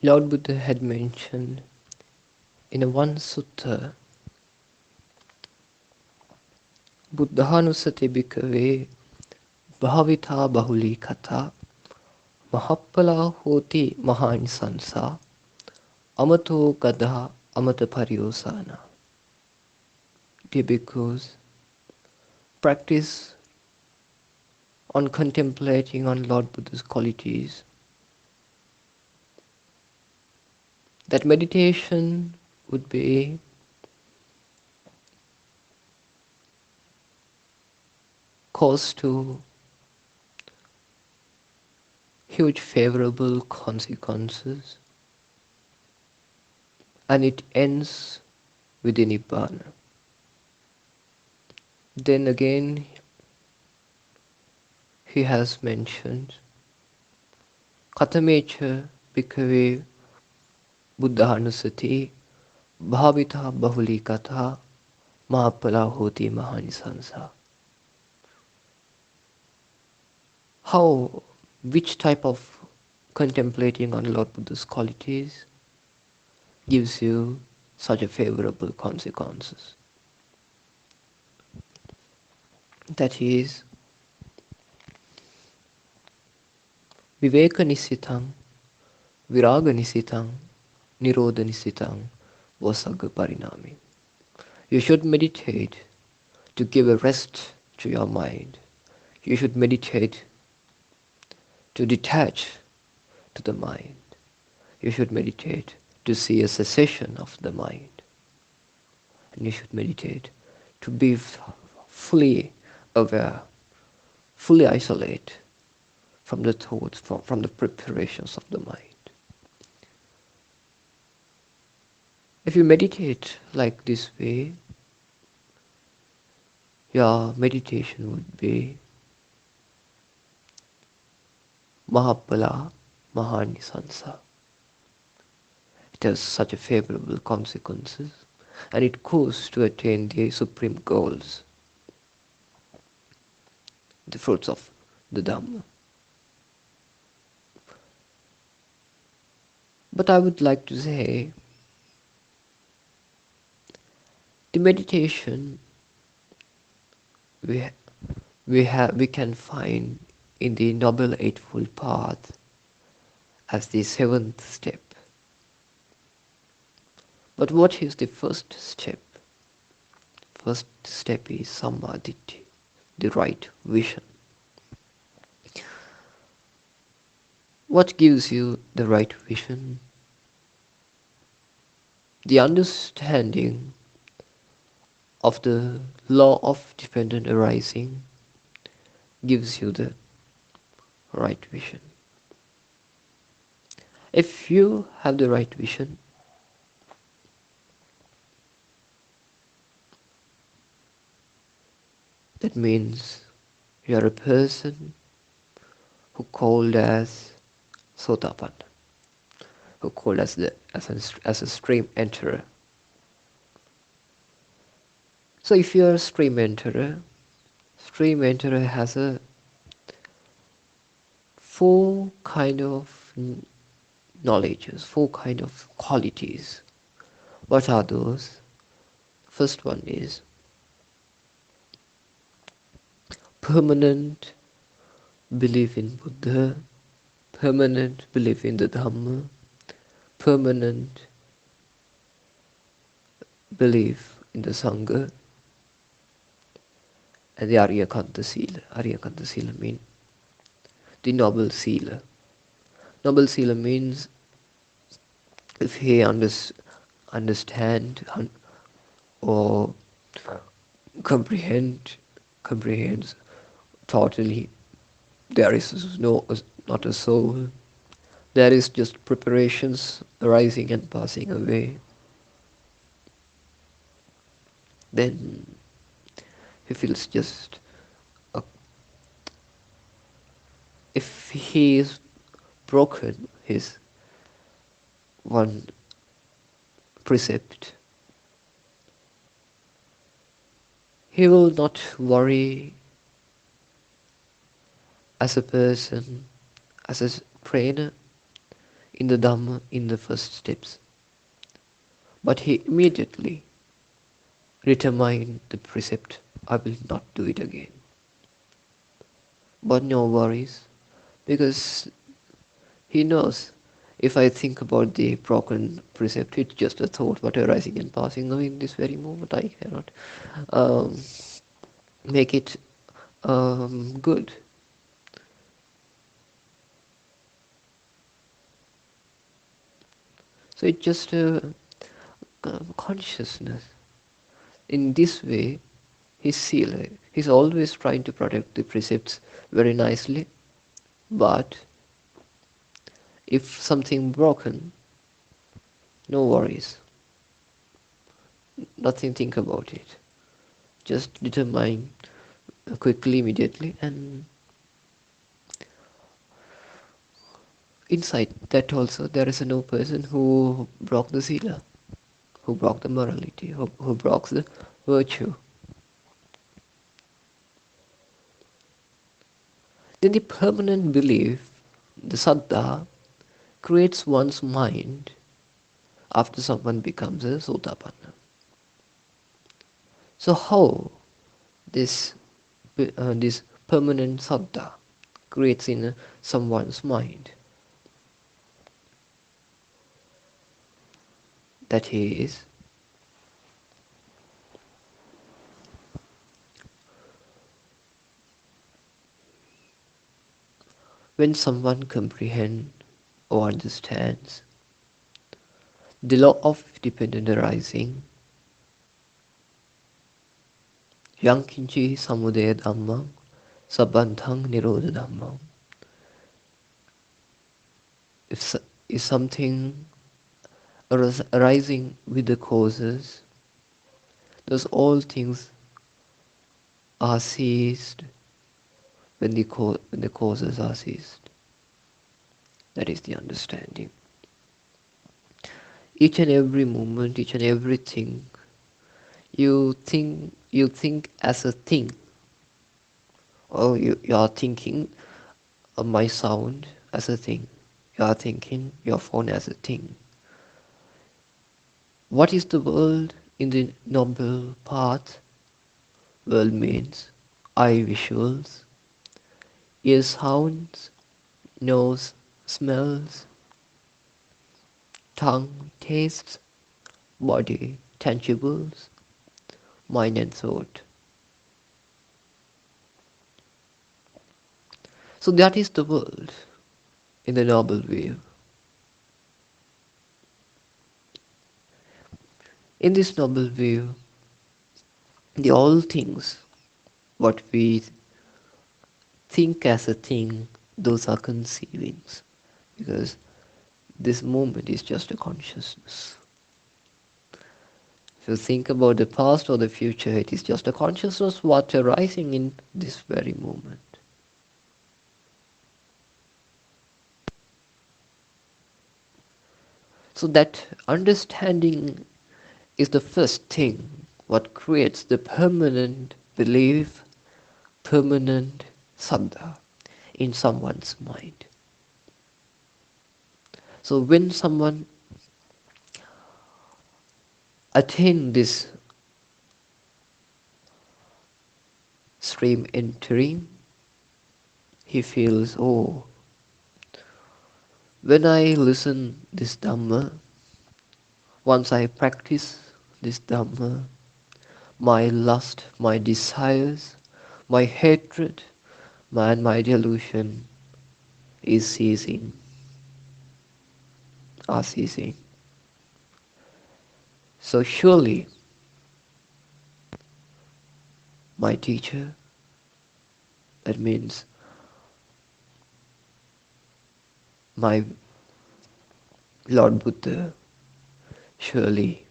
Lord Buddha had mentioned in a one sutta, Buddhanusati bhikkhave bhavita bahuli kata mahappala hoti mahanisansa amato gadha amata pariyosana. Dear bhikkhus, practice on contemplating on Lord Buddha's qualities. That meditation would be cause to huge favorable consequences, and it ends with the Nibbana. Then again, he has mentioned Katamecha bhikkhave buddhanusati bhavita bahuli katha mahapala hoti mahanisansa. How, which type of contemplating on Lord Buddha's qualities gives you such a favorable consequences? That is, Viveka nisitang, Viraga nisitang, Nirodha nisitang, Vasagga parinami. You should meditate to give a rest to your mind. You should meditate to detach to the mind. You should meditate to see a cessation of the mind. And you should meditate to be fully aware, fully isolate from the thoughts, from the preparations of the mind. If you meditate like this way, your meditation would be Mahapala Mahanisansa. It has such a favorable consequences, and it goes to attain the supreme goals, the fruits of the Dhamma. But I would like to say, the meditation we can find in the Noble Eightfold Path as the seventh step. But what is the first step? First step is Sammaditthi, the right vision. What gives you the right vision? The understanding of the law of dependent arising gives you the right vision. If you have the right vision, that means you are a person who called as Sotapanna, who called as a stream enterer. So if you are a stream enterer has a four kind of knowledges, four kind of qualities. What are those? First one is permanent belief in Buddha, permanent belief in the Dhamma, permanent belief in the Sangha, and the Aryakanta Sila. Aryakanta Sila means the noble Sila. Noble Sila means if he understand or comprehends totally, there is not a soul. There is just preparations arising and passing away. Then he feels just if he is broken his one precept, he will not worry as a person, as a trainer in the Dhamma in the first steps. But he immediately determined the precept, I will not do it again. But no worries, because he knows if I think about the broken precept, it's just a thought what arising and passing away in this very moment. I cannot um, make it good. So it's just a consciousness. In this way, he's sealer. He's always trying to protect the precepts very nicely, but if something broken, no worries. Nothing think about it. Just determine quickly, immediately, and inside that also there is no person who broke the sila, who broke the morality, who broke the virtue. Then the permanent belief, the saddha, creates one's mind after someone becomes a sotapanna. So how this this permanent saddha creates in someone's mind? That is, when someone comprehends or understands the law of dependent arising, yankinchi samudaya dhammam sabbandhang nirodha dhammam. If, if something arising with the causes, those all things are ceased when the causes are ceased. That is the understanding. Each and every moment, each and everything, you think as a thing, or you are thinking of my sound as a thing. You are thinking your phone as a thing. What is the world in the noble path? World means eye visuals, ear sounds, nose smells, tongue tastes, body tangibles, mind and thought. So that is the world in the noble view. In this noble view, the all things what we think as a thing, those are conceivings, because this moment is just a consciousness. If you think about the past or the future, it is just a consciousness what arising in this very moment. So that understanding is the first thing what creates the permanent belief, permanent saddha in someone's mind. So when someone attain this stream entering, he feels, oh, when I listen this Dhamma, once I practice this Dhamma, my lust, my desires, my hatred, and my delusion is ceasing, are ceasing. So surely my teacher, that means my Lord Buddha, surely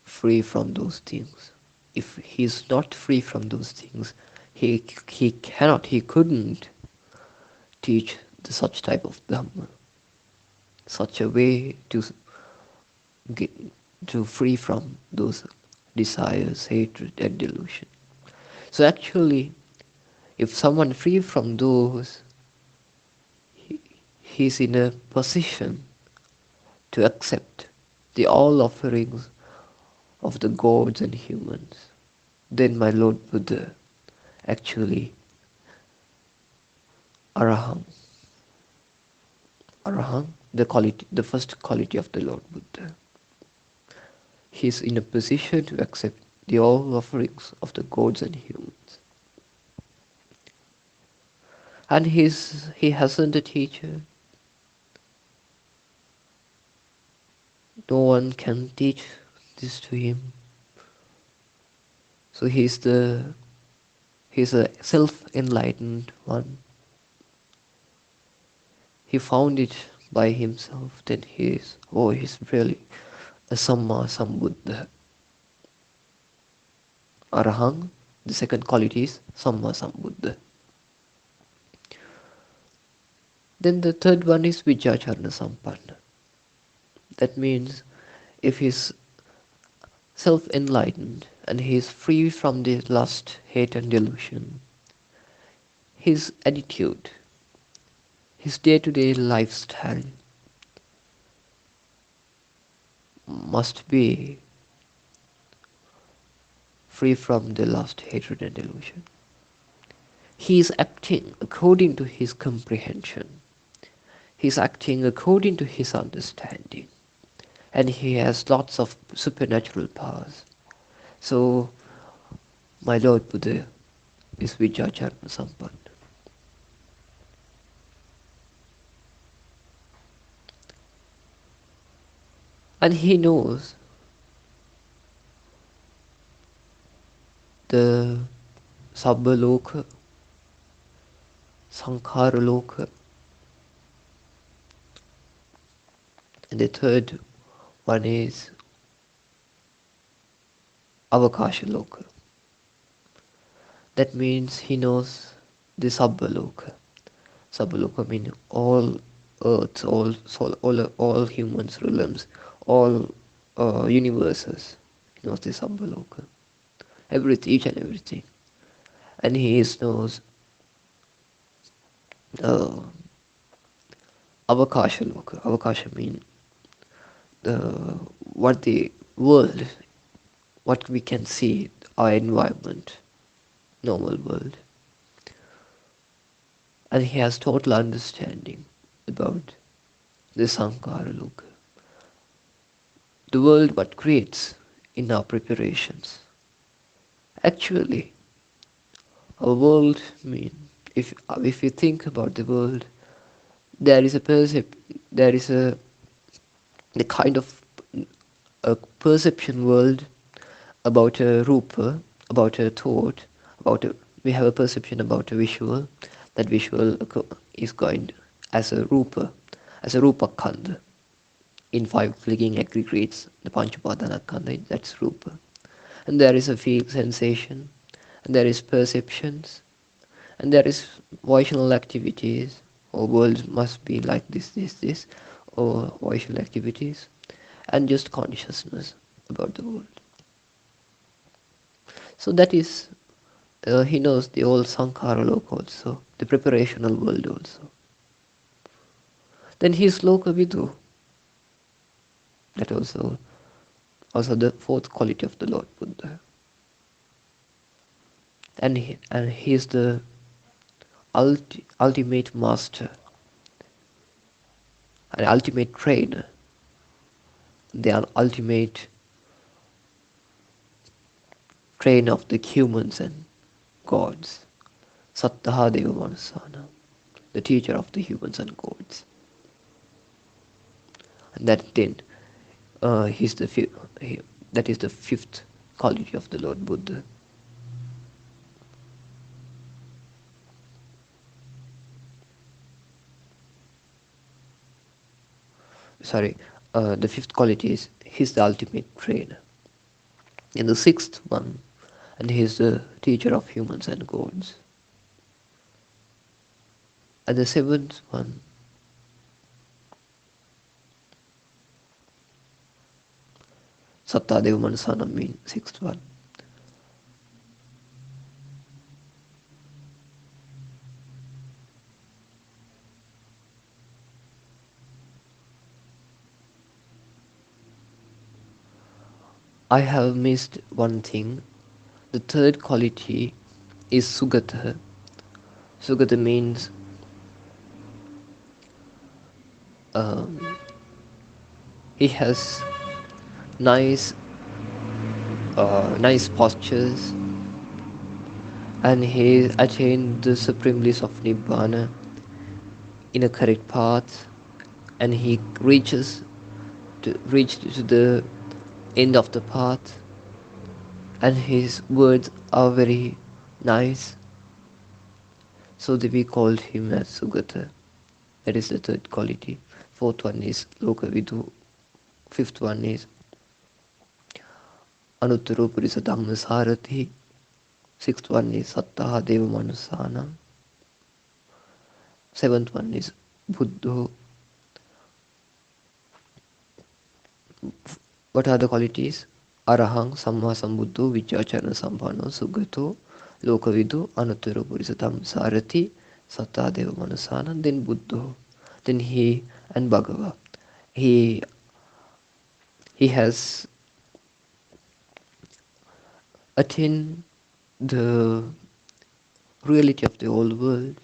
free from those things. If he is not free from those things, he cannot, he couldn't teach such type of Dhamma, such a way to get to free from those desires, hatred, and delusion. So actually, if someone free from those, he, he's in a position to accept the all offerings of the gods and humans, then my Lord Buddha actually Arahant. Arahant, the first quality of the Lord Buddha. He is in a position to accept the all offerings of the gods and humans. And he hasn't a teacher. No one can teach this to him. So he's a self-enlightened one. He found it by himself. Then he's really a Samma Sambuddha. Arahang, the second quality is Samma Sambuddha. Then the third one is Vijjacharana Sampanna. That means if he's self-enlightened and he is free from the lust, hate and delusion, his attitude, his day-to-day lifestyle must be free from the lust, hatred and delusion. He is acting according to his comprehension. He is acting according to his understanding. And he has lots of supernatural powers. So, my Lord Buddha is Vijjacharana Sampanna. And he knows the Sabbaloka, Sankharaloka, and the third one is Avakashaloka. That means he knows the Sabbaloka. Sabbaloka means all earths, all humans, realms, all universes. He knows the Sabbaloka. Everything, each and everything. And he knows Avakashaloka. Avakasha means what the world, what we can see, our environment, normal world. And he has total understanding about the Sankharaloka. The world what creates in our preparations. Actually, our world if you think about the world, there is the kind of a perception world about a rupa, about a thought, we have a perception about a visual. That visual is going as a rupa khandha. In 5 fleeting aggregates, the Panchapadana khandha, that's rupa. And there is a feel sensation, and there is perceptions, and there is vocational activities, or world must be like this, or vocational activities, and just consciousness about the world. So that is, he knows the old Sankhara loka also, the preparational world also. Then he is Loka Vidu. That also the fourth quality of the Lord Buddha. And he is the ultimate master, an ultimate trainer, the ultimate trainer of the humans and gods. Sattaha Deva Manasana, the teacher of the humans and gods. And that then that is the fifth quality of the Lord Buddha. The fifth quality is he's the ultimate trainer. And the sixth one, and he's the teacher of humans and gods. And the seventh one, Sattadeva Manasana means sixth one. I have missed one thing. The third quality is Sugata. Sugata means um, he has nice, nice postures, and he attained the supreme bliss of Nibbana in a correct path, and he reached to the end of the path, and his words are very nice, so that we called him as Sugata. That is the third quality. Fourth one is Lokavidu. Fifth one is Anuttaro Purisa Dhamma Sarathi. Sixth one is Sattaha Deva Manusana. Seventh one is Buddho. What are the qualities? Arahang Samma Sambuddho Vichachana Sampano Sugato Lokavidu Anuttaro Purisa Dhamma Sarathi Sattaha Deva Manusana, then Buddho, then he and Bhagava. He he has attained the reality of the old world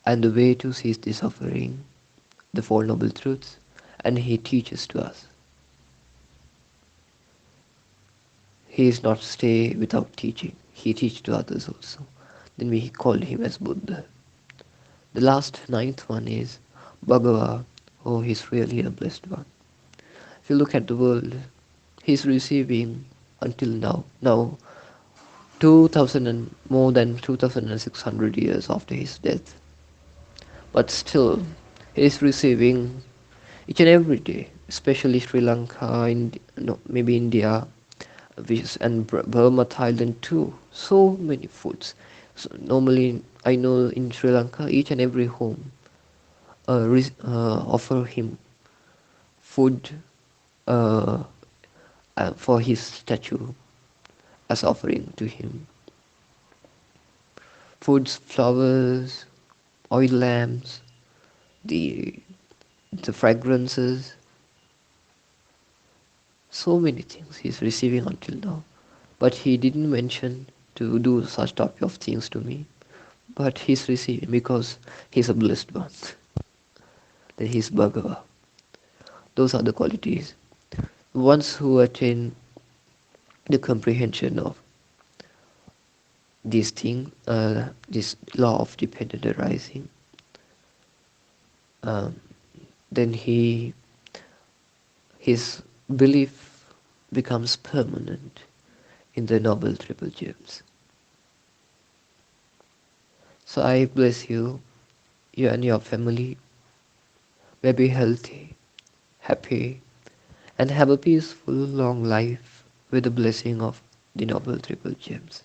and the way to cease the suffering, the Four Noble Truths, and he teaches to us. He is not stay without teaching. He teaches to others also. Then we call him as Buddha. The last ninth one is Bhagava. Oh, he's really a blessed one. If you look at the world, he's receiving until now 2000 and more than 2600 years after his death. But still, he's receiving each and every day, especially Sri Lanka, no, maybe India, and Burma, Thailand too. So many foods. So normally, I know in Sri Lanka, each and every home offer him food uh, for his statue as offering to him. Foods, flowers, oil lamps, the the fragrances, so many things he's receiving until now. But he didn't mention to do such type of things to me. But he's receiving because he's a blessed one. Then he's Bhagava. Those are the qualities. Ones who attain the comprehension of this thing, this law of dependent arising, um, then his belief becomes permanent in the Noble Triple Gems. So I bless you, you and your family. May be healthy, happy, and have a peaceful long life with the blessing of the Noble Triple Gems.